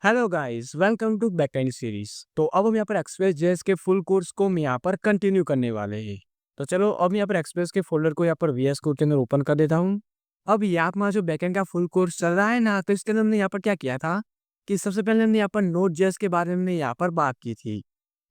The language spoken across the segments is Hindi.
Hello guys, welcome to backend series. तो अब हम यहाँ पर एक्सप्रेस जेएस के फुल कोर्स को हम यहाँ पर कंटिन्यू करने वाले हैं। तो चलो अब यहाँ पर एक्सप्रेस के फोल्डर को यहाँ पर वीएस कोड के अंदर ओपन कर देता हूँ। अब यहाँ पर जो बैकएंड का फुल कोर्स चल रहा है ना, तो इसके अंदर हमने यहाँ पर क्या किया था कि सबसे पहले हमने यहाँ पर नोड जेएस के बारे में यहाँ पर बात की थी।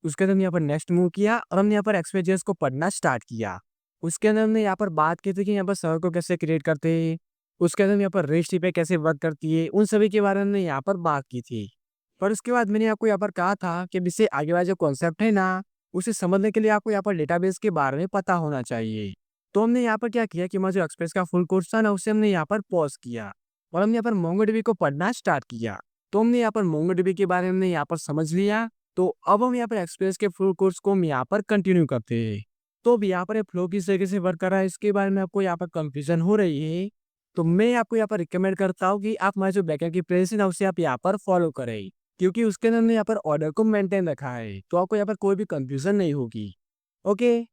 उसके अंदर हमने यहाँ पर नेक्स्ट मूव किया और हमने यहाँ पर एक्सप्रेस जेएस को पढ़ना स्टार्ट किया। उसके अंदर हमने यहाँ पर बात की थी कि यहाँ पर सर्वर को कैसे क्रिएट करते हैं, उसके अंदर यहाँ पर रेस्ट पे कैसे वर्क करती है, उन सभी के बारे में हमने यहाँ पर बात की थी। पर उसके बाद मैंने आपको यहाँ पर कहा था कि इससे आगे वाला जो कॉन्सेप्ट है ना, उसे समझने के लिए आपको यहाँ पर डेटाबेस के बारे में पता होना चाहिए। तो हमने यहाँ पर क्या किया कि हमारा जो एक्सप्रेस का फुल कोर्स था ना, उसे हमने यहाँ पर पॉज किया और हमने यहाँ पर मोंगोडीबी को पढ़ना स्टार्ट किया। तो हमने यहाँ पर मोंगोडीबी के बारे में यहाँ पर समझ लिया। तो अब हम यहाँ पर एक्सप्रेस के फुल कोर्स को हम यहाँ पर कंटिन्यू करते हैं। तो अब यहाँ पर फ्लो किस तरीके से वर्क कर रहा है, इसके बारे में आपको यहाँ पर कंफ्यूजन हो रही है, तो मैं आपको यहाँ पर रिकमेंड करता हूँ कि आप हमारे जो बैकएंड की प्रेस है ना, उसे आप यहाँ पर फॉलो करें, क्योंकि उसके अंदर हमने यहाँ पर ऑर्डर को मेंटेन रखा है, तो आपको यहाँ पर कोई भी कंफ्यूजन नहीं होगी। ओके,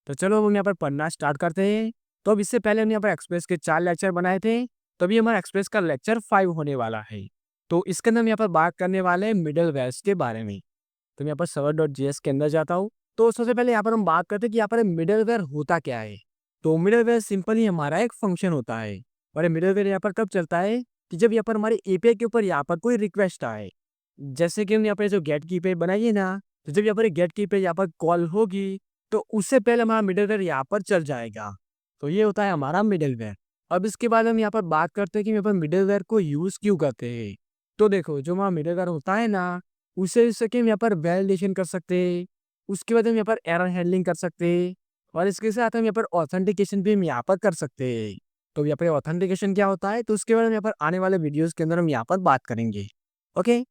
तो चलो अब हम यहाँ पर पढ़ना स्टार्ट करते हैं। तो अब इससे पहले हमने यहाँ पर एक्सप्रेस के 4 लेक्चर बनाए थे, तो अभी हमारा एक्सप्रेस का लेक्चर 5 होने वाला है। तो इसके अंदर हम यहाँ पर बात करने वाले हैं मिडल वेयर्स के बारे में। तो मैं यहाँ पर server.js के अंदर जाता हूँ। तो सबसे पहले यहाँ पर हम बात करते हैं कि यहाँ पर मिडलवेयर होता क्या है। तो मिडलवेयर सिंपली हमारा एक फंक्शन होता है और ये मिडलवेयर यहाँ पर कब चलता है कि जब यहाँ पर हमारे एपीआई के ऊपर यहाँ पर कोई रिक्वेस्ट आए। जैसे कि हम यहाँ पर जो गेट की पे बनाई है ना, तो जब यहाँ पर गेट की पे यहाँ पर कॉल होगी, तो उससे पहले हमारा मिडलवेयर यहाँ पर चल जाएगा। तो ये होता है हमारा मिडलवेयर। अब इसके बाद हम यहाँ पर बात करते हैं कि यहाँ पर मिडलवेयर को यूज क्यों करते हैं। तो देखो, जो हमारा मिडलवेयर होता है ना, उसे सके हम यहाँ पर वैलिडेशन कर सकते हैं। उसके बाद हम यहाँ पर एरर हैंडलिंग कर सकते हैं और इसके साथ हम यहाँ पर ऑथेंटिकेशन भी हम यहाँ पर कर सकते हैं। तो यहाँ पर ऑथेंटिकेशन क्या होता है, तो उसके बारे में यहाँ पर आने वाले वीडियोस के अंदर हम यहाँ पर बात करेंगे। ओके,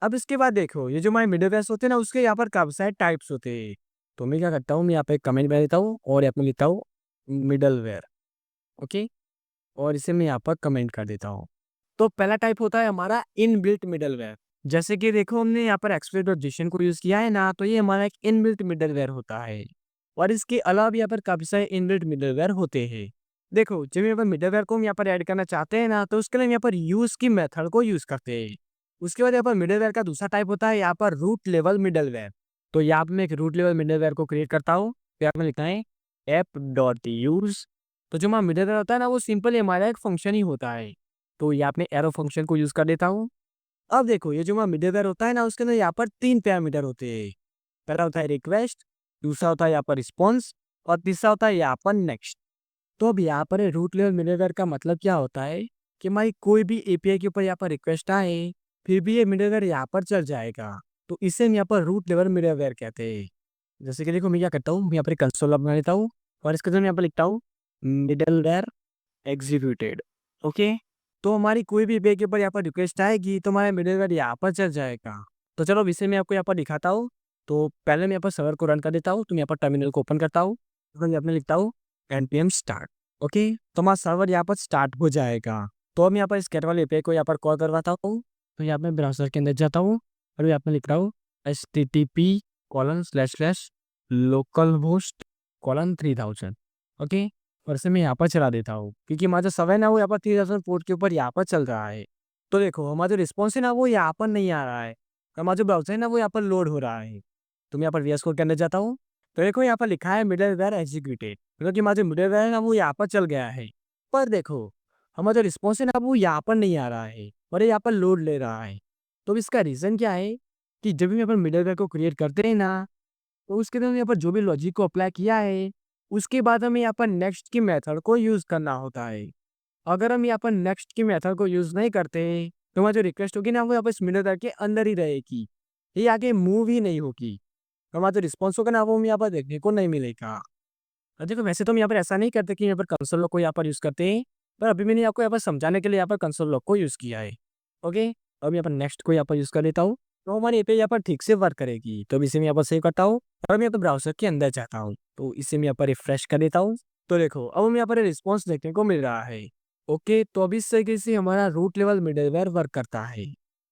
अब इसके बाद देखो, ये जो हमारे मिडलवेयर होते हैं ना, उसके यहाँ पर काफी सारे टाइप्स होते हैं। तो मैं क्या करता हूँ, मैं यहाँ पे कमेंट में देता हूँ और यहाँ पे लिखता हूँ मिडलवेयर। ओके, और इसे मैं यहाँ पर कमेंट कर देता हूँ। तो पहला टाइप होता है हमारा इनबिल्ट मिडलवेयर। जैसे कि देखो, हमने यहाँ पर एक्सप्रेस.json को यूज किया है ना, तो ये हमारा एक इनबिल्ट मिडलवेयर होता है। और इसके अलावा भी यहाँ पर काफी सारे इनबिल्ट मिडलवेयर होते हैं। देखो, जब यहाँ पर मिडलवेयर को हम यहाँ पर ऐड करना चाहते हैं ना, तो उसके लिए हम यहाँ पर यूज की मेथड को यूज करते हैं। उसके बाद यहाँ पर मिडलवेयर का दूसरा टाइप होता है यहाँ पर रूट लेवल मिडलवेयर। तो यहाँ पर मैं एक रूट लेवल मिडलवेयर को क्रिएट करता हूँ। तो यहाँ पर लिखना है app.use। तो जो हमारा मिडलवेयर होता है ना, वो सिंपली हमारा एक फंक्शन ही होता है। तो यहाँ पे एरो फंक्शन को यूज कर देता हूँ। अब देखो, ये जो हमारा मिडलवेयर होता है ना, उसके अंदर यहाँ पर 3 पैरामीटर होते हैं। पहला होता है रिक्वेस्ट, दूसरा होता है यहाँ पर रिस्पॉन्स और तीसरा होता है यहाँ पर नेक्स्ट। तो अब यहाँ पर रूट लेवल मिडलवेयर का मतलब क्या होता है कि हमारी कोई भी एपीआई के ऊपर यहाँ पर रिक्वेस्ट आए, फिर भी ये मिडलवेयर यहाँ पर चल जाएगा। तो इसे हम यहाँ पर रूट लेवल मिडलवेयर कहते हैं। जैसे कि देखो, मैं क्या करता हूँ, मैं यहाँ पर कंसोल बना लेता हूँ और इसके अंदर मैं यहाँ पर लिखता हूँ मिडलवेयर एग्जीक्यूटेड। ओके, तो हमारी कोई भी एपीआई के ऊपर यहाँ पर रिक्वेस्ट आएगी, तो हमारा मिडलवेयर यहाँ पर चल जाएगा। तो चलो, अब इसे मैं आपको यहाँ पर दिखाता हूँ। तो पहले मैं यहाँ पर सर्वर को रन कर देता हूँ। तो मैं यहाँ पर टर्मिनल को ओपन करता हूँ, तो मैं अपने लिखता हूँ npm स्टार्ट। ओके, तो हमारा सर्वर यहाँ पर स्टार्ट हो जाएगा। तो अब यहाँ पर इस गेट वाले एपीआई को यहाँ पर कॉल करवाता हूँ। तो यहाँ पे ब्राउज़र के अंदर जाता हूँ और यहाँ पे लिख रहा हूँ http://localhost:3000। ओके, और इसे मैं यहाँ पर चला देता हूँ, क्योंकि हमारा जो सर्वर है ना, वो यहाँ पर 3000 पोर्ट के ऊपर यहाँ पर चल रहा है। तो देखो, हमारा जो रिस्पॉन्स है ना, वो यहाँ पर नहीं आ रहा है। हमारा जो ब्राउज़र है ना, वो यहाँ पर लोड हो रहा है। तो मैं यहाँ पर वीएस कोड के अंदर जाता हूँ। तो देखो, यहाँ पर लिखा है मिडलवेयर एग्जीक्यूटेड, मतलब कि हमारा जो मिडलवेयर है ना, वो यहाँ पर चल गया है। पर देखो, हमारा जो रिस्पॉन्स है ना, वो यहाँ पर नहीं आ रहा है और ये यहाँ पर लोड ले रहा है। तो इसका रीज़न क्या है कि जब भी यहाँ पर मिडलवेयर को क्रिएट करते हैं ना, तो उसके अंदर यहाँ पर जो भी लॉजिक को अप्लाई किया है, उसके बाद हमें यहाँ पर नेक्स्ट की मेथड को यूज़ करना होता है। अगर हम यहाँ पर नेक्स्ट की मेथड को यूज़ नहीं करते, तो हमारी जो रिक्वेस्ट होगी ना, वो यहाँ पर इस मिडलवेयर के अंदर ही रहेगी, ये आगे मूव ही नहीं होगी। हमारा जो रिस्पॉन्स होगा ना, वो हमें यहाँ पर देखने को नहीं मिलेगा। और देखो, वैसे तो हम यहाँ पर ऐसा नहीं करते कि यहाँ पर कंसोल लॉग को यहाँ पर यूज़ करते हैं, पर अभी मैंने आपको यहाँ पर समझाने के लिए यहाँ पर कंसोल लॉग को यूज़ किया है। ओके, अब यहाँ पर नेक्स्ट को यहाँ पर यूज़ कर लेता हूँ, तो हमारी एपीआई यहाँ पर ठीक से वर्क करेगी। तो अब इसे मैं यहाँ पर सेव करता हूँ और मैं यहाँ पर ब्राउज़र के अंदर जाता हूँ। तो इसे मैं यहाँ पर रिफ्रेश कर देता हूँ। तो देखो, अब हमें यहाँ पर रिस्पॉन्स देखने को मिल रहा है। ओके, तो अब इस तरीके से हमारा रूट लेवल मिडलवेयर वर्क करता है।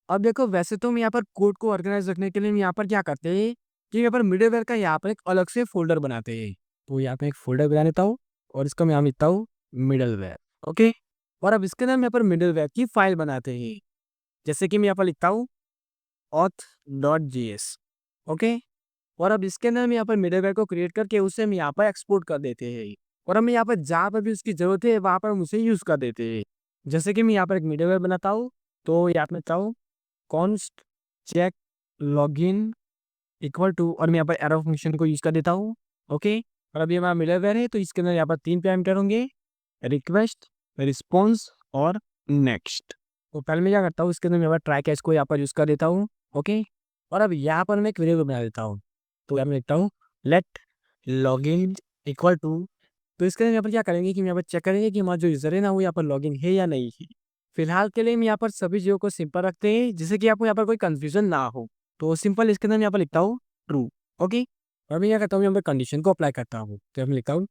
अब देखो, वैसे तो हम यहाँ पर कोड को ऑर्गेनाइज रखने के लिए हम यहाँ पर क्या करते हैं कि यहाँ पर मिडलवेयर का यहाँ पर एक अलग से फोल्डर बनाते हैं। तो यहाँ पे एक फोल्डर बना लेता हूँ और इसका मैं नाम लिखता हूँ मिडलवेयर। ओके, और अब इसके अंदर हम यहाँ पर मिडलवेयर की फाइल बनाते हैं। जैसे कि मैं यहाँ पर लिखता हूँ auth.js। ओके, और अब इसके अंदर हम यहाँ पर मिडलवेयर को क्रिएट करके उसे हम यहाँ पर एक्सपोर्ट कर देते हैं, और हम यहाँ पर जहाँ पर भी उसकी ज़रूरत है वहाँ पर हम उसे यूज़ कर देते हैं। जैसे कि मैं यहाँ पर एक मिडलवेयर बनाता हूँ, तो यहाँ पे लिखता हूँ const check login equal to, और मैं यहाँ पर एरो फंक्शन को यूज़ कर देता हूँ। ओके, और अभी हमारा मिडलवेयर है, तो इसके अंदर यहाँ पर 3 पैरामीटर होंगे, रिक्वेस्ट, रिस्पॉन्स और नेक्स्ट। तो पहले मैं क्या करता हूँ, इसके अंदर मैं यहाँ पर ट्राई कैच को यहाँ पर यूज़ कर देता हूँ। ओके, और अब यहाँ पर मैं एक वेरिएबल बना देता हूँ, तो यहाँ मैं लिखता हूँ लेट लॉगिन इक्वल टू। तो इसके अंदर यहाँ पर क्या करेंगे कि हम यहाँ पर चेक करेंगे कि हमारा जो यूज़र है ना वो यहाँ पर लॉगिन है या नहीं है। फिलहाल के लिए हम यहाँ पर सभी चीज़ों को सिंपल रखते हैं, जिससे कि आपको यहाँ पर कोई कंफ्यूजन ना हो। तो सिंपल इसके अंदर मैं यहाँ पर लिखता हूँ ट्रू। ओके, और मैं क्या करता हूँ, यहाँ पर कंडीशन को अप्लाई करता हूँ, तो मैं लिखता हूँ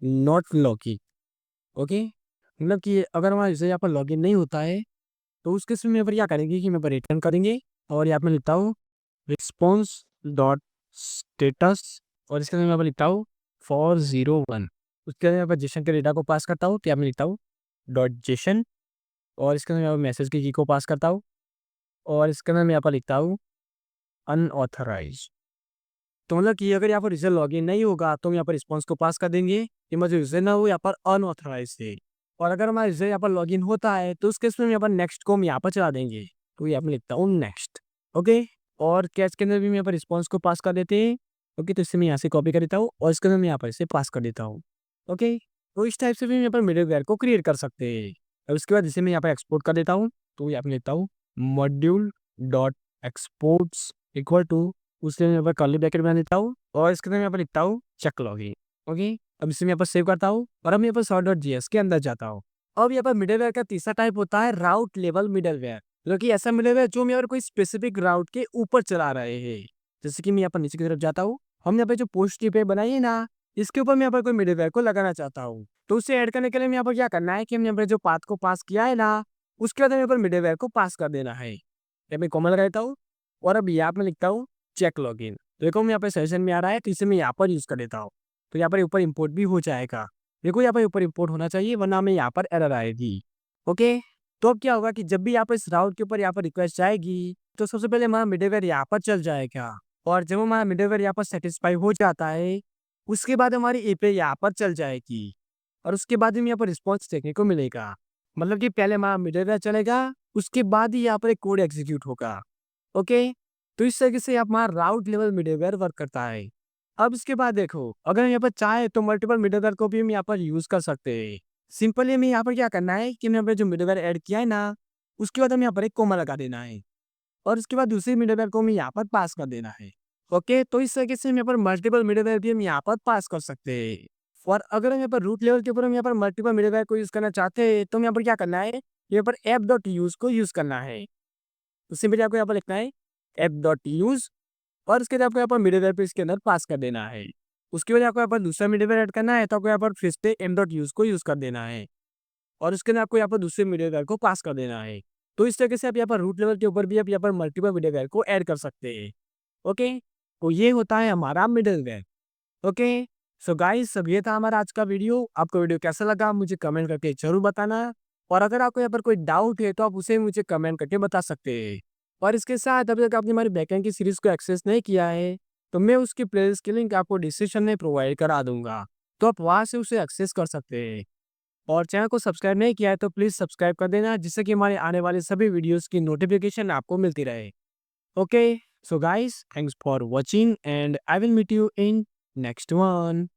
नॉट लॉगिन। ओके, मतलब कि अगर हमारा यूज़र यहाँ पर लॉगिन नहीं होता है, तो उस केस में यहाँ पर क्या करेंगे कि यहाँ पर रिटर्न करेंगे, और यहाँ पर लिखता हूँ रिस्पॉन्स डॉट स्टेटस, और इसके अंदर मैं यहाँ पर लिखता हूँ 401। उसके अंदर यहाँ पर जेसन के डेटा को पास करता हूँ, तो यहाँ पर लिखता हूँ डॉट जेसन, और इसके अंदर यहाँ पर मैसेज की को पास करता हूँ, और इसके अंदर मैं यहाँ पर लिखता हूँ अनऑथराइज। तो मतलब कि अगर यहाँ पर यूज़र लॉगिन नहीं होगा तो हम यहाँ पर रिस्पॉन्स को पास कर देंगे कि मतलब यूज़र ना हो यहाँ पर अनऑथराइज है, और अगर हमारा यूज़र यहाँ पर लॉगिन होता है तो उस केस में हम यहाँ पर नेक्स्ट को हम यहाँ पर चला देंगे, तो यहाँ पर लिखता हूँ नेक्स्ट। ओके, और कैच के अंदर भी हम यहाँ पर रिस्पॉन्स को पास कर देते हैं। ओके, तो इससे मैं यहाँ से कॉपी कर देता हूँ, और इसके अंदर मैं यहाँ पर इसे पास कर देता हूँ। ओके, तो इस टाइप से भी हम यहाँ पर मिडलवेयर को क्रिएट कर सकते हैं। और उसके बाद इसे मैं यहाँ पर एक्सपोर्ट कर देता हूँ, तो यहाँ पर लिखता हूँ module dot exports equal to, उससे मैं यहाँ पर कर्ली ब्रैकेट बना देता हूँ, और इसके अंदर मैं यहाँ पर लिखता हूँ चेक लॉगिन। ओके, अब इसे मैं यहाँ पर सेव करता हूँ, और अब यहाँ पर sort.js के अंदर जाता हूँ। अब यहाँ पर मिडलवेयर का तीसरा टाइप होता है राउट लेवल मिडलवेयर, जो कि ऐसा मिडलवेयर जो हम यहाँ पर कोई स्पेसिफिक राउट के ऊपर चला रहे हैं। जैसे कि मैं यहाँ पर नीचे की तरफ जाता हूँ, हम यहाँ पे जो पोस्ट की पे बनाई है ना, इसके ऊपर मैं यहाँ पर कोई मिडलवेयर को लगाना चाहता हूँ। तो उसे ऐड करने के लिए मैं यहाँ पर क्या करना है कि हम यहाँ पर जो पाथ को पास किया है ना, उसके बाद हम यहाँ पर मिडलवेयर को पास कर देना है। यहाँ पे कॉमा लगा देता हूँ, और अब यहाँ पे लिखता हूँ चेक लॉगिन। देखो मैं यहाँ पे सेशन में आ रहा है, तो इसे मैं यहाँ पर यूज़ कर देता हूँ, तो यहाँ पर ऊपर इंपोर्ट भी हो जाएगा। देखो यहाँ पर ऊपर इंपोर्ट होना चाहिए, वरना हमें यहाँ पर एरर आएगी। ओके, तो अब क्या होगा कि जब भी यहाँ पर इस राउट के ऊपर यहाँ पर रिक्वेस्ट जाएगी, तो सबसे पहले हमारा मिडलवेयर यहाँ पर चल जाएगा, और जब हमारा मिडलवेयर यहाँ पर सेटिस्फाई हो जाता है, उसके बाद हमारी एपीआई यहाँ पर चल जाएगी, और उसके बाद हमें यहाँ पर रिस्पॉन्स देखने को मिलेगा। मतलब कि पहले हमारा मिडलवेयर चलेगा, उसके बाद ही यहाँ पर एक कोड एग्जीक्यूट होगा। ओके, तो इस तरीके से हमारा राउट लेवल मिडलवेयर वर्क करता है। अब इसके बाद देखो, अगर हम यहाँ पर चाहे तो मल्टीपल मिडलवेयर को भी हम यहाँ पर यूज कर सकते हैं। सिंपली हमें यहाँ पर क्या करना है कि हमने यहाँ पर जो मिडलवेयर ऐड किया है ना, उसके बाद हमें यहाँ पर एक कोमा लगा देना है, और उसके बाद दूसरी मिडलवेयर को हमें यहाँ पर पास कर देना है। ओके, तो इस तरीके से हम यहाँ पर मल्टीपल मिडलवेयर भी हम यहाँ पर पास कर सकते हैं। और अगर हम यहाँ पर रूट लेवल के ऊपर हम यहाँ पर मल्टीपल मिडलवेयर को यूज करना चाहते हैं, तो हम यहाँ पर क्या करना है, यहाँ पर एप डॉट यूज को यूज करना है। तो सिंपली आपको यहाँ पर लिखना है एप डॉट यूज, और उसके बाद आपको यहाँ पर मिडलवेयर पे इसके अंदर पास कर देना है। उसके बाद आपको यहाँ पर दूसरा मिडलवेयर ऐड करना है, तो आपको यहाँ पर फिर से एम डॉट यूज को यूज कर देना है, और उसके अंदर आपको यहाँ पर दूसरे मिडलवेयर को पास कर देना है। तो इस तरीके से आप यहाँ पर रूट लेवल के ऊपर भी आप यहाँ पर मल्टीपल मिडलवेयर को ऐड कर सकते हैं। ओके, तो ये होता है हमारा मिडलवेयर। ओके, सो गाइस, सब ये था हमारा आज का वीडियो। आपको वीडियो कैसा लगा मुझे कमेंट करके जरूर बताना, और अगर आपको यहाँ पर कोई डाउट है तो आप उसे मुझे कमेंट करके बता सकते हैं। और इसके साथ अभी तक आपने हमारी बैकएंड की सीरीज को एक्सेस नहीं किया है, तो मैं उसकी प्लेलिस्ट की लिंक आपको डिस्क्रिप्शन में प्रोवाइड करा दूंगा, तो आप वहां से उसे एक्सेस कर सकते हैं। और चैनल को सब्सक्राइब नहीं किया है तो प्लीज़ सब्सक्राइब कर देना, जिससे कि हमारे आने वाले सभी वीडियोस की नोटिफिकेशन आपको मिलती रहे। Okay, so guys, thanks for watching and I will meet you in next one.